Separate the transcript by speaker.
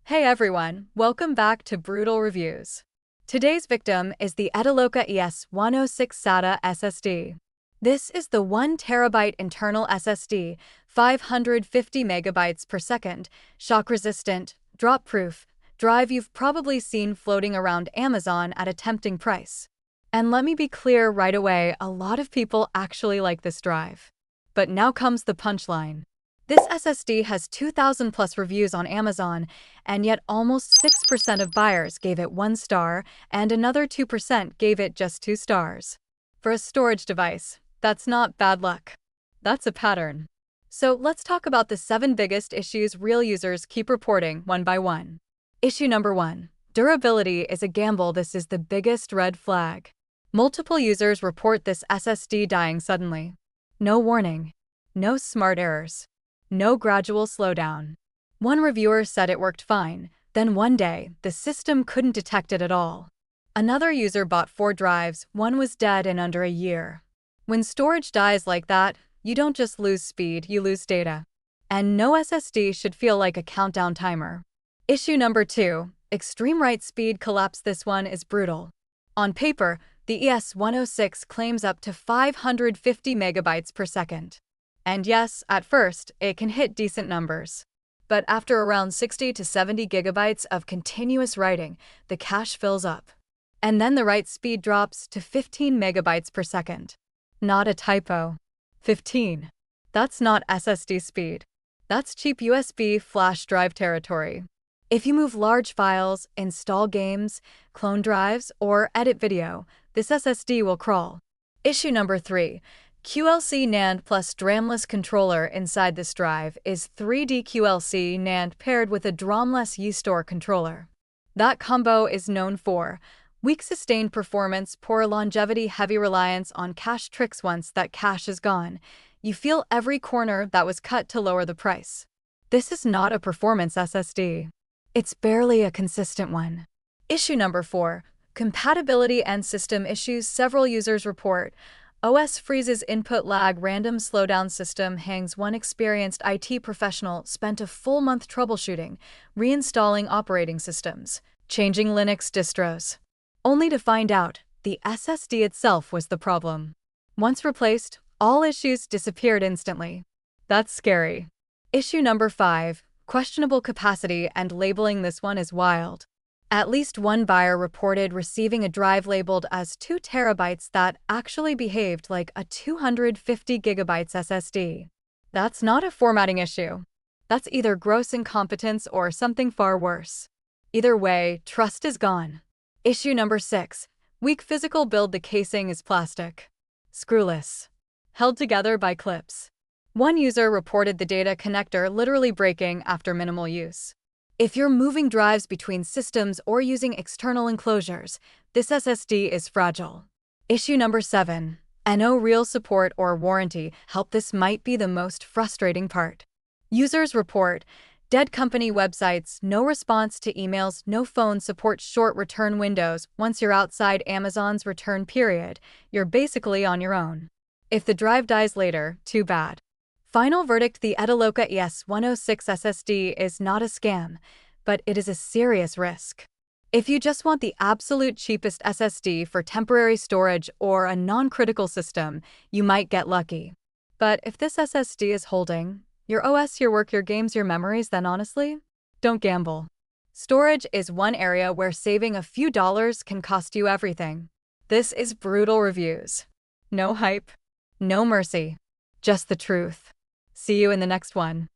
Speaker 1: Hey everyone, welcome back to Brutal Reviews. Today's victim is the EDILOCA ES106 SATA SSD. This is the 1TB internal SSD, 550 megabytes per second, shock-resistant, drop-proof drive you've probably seen floating around Amazon at a tempting price. And let me be clear right away, a lot of people actually like this drive. But now comes the punchline. This SSD has 2,000 plus reviews on Amazon, and yet almost 6% of buyers gave it 1 star, and another 2% gave it just 2 stars. For a storage device, that's not bad luck. That's a pattern. So let's talk about the 7 biggest issues real users keep reporting one by one. Issue number 1. Durability is a gamble. This is the biggest red flag. Multiple users report this SSD dying suddenly. No warning. No smart errors. No gradual slowdown. One reviewer said it worked fine, then one day, the system couldn't detect it at all. Another user bought 4 drives, one was dead in under a year. When storage dies like that, you don't just lose speed, you lose data. And no SSD should feel like a countdown timer. Issue number 2. Extreme write speed collapse. This one is brutal. On paper, the ES106 claims up to 550 megabytes per second. And yes, at first, it can hit decent numbers. But after around 60 to 70 gigabytes of continuous writing, the cache fills up. And then the write speed drops to 15 megabytes per second. Not a typo. 15. That's not SSD speed. That's cheap USB flash drive territory. If you move large files, install games, clone drives, or edit video, this SSD will crawl. Issue number 3. QLC NAND plus DRAMless controller. Inside this drive is 3D QLC NAND paired with a DRAMless eStore controller. That combo is known for weak sustained performance, poor longevity, heavy reliance on cache tricks. Once that cache is gone, you feel every corner that was cut to lower the price. This is not a performance SSD. It's barely a consistent one. Issue number 4. Compatibility and system issues. Several users report OS freezes, input lag, random slowdown, system hangs. One experienced IT professional spent a full month troubleshooting, reinstalling operating systems, changing Linux distros, only to find out the SSD itself was the problem. Once replaced, all issues disappeared instantly. That's scary. Issue number 5. Questionable capacity and labeling. This one is wild. At least one buyer reported receiving a drive labeled as 2 terabytes that actually behaved like a 250 gigabytes SSD. That's not a formatting issue. That's either gross incompetence or something far worse. Either way, trust is gone. Issue number 6. Weak physical build. The casing is plastic. Screwless. Held together by clips. One user reported the data connector literally breaking after minimal use. If you're moving drives between systems or using external enclosures, this SSD is fragile. Issue number 7. No real support or warranty help. This might be the most frustrating part. Users report dead company websites, no response to emails, no phone support, short return windows. Once you're outside Amazon's return period, you're basically on your own. If the drive dies later, too bad. Final verdict: the EDILOCA ES106 SSD is not a scam, but it is a serious risk. If you just want the absolute cheapest SSD for temporary storage or a non-critical system, you might get lucky. But if this SSD is holding your OS, your work, your games, your memories, then honestly, don't gamble. Storage is one area where saving a few dollars can cost you everything. This is Brutal Reviews. No hype, no mercy, just the truth. See you in the next one.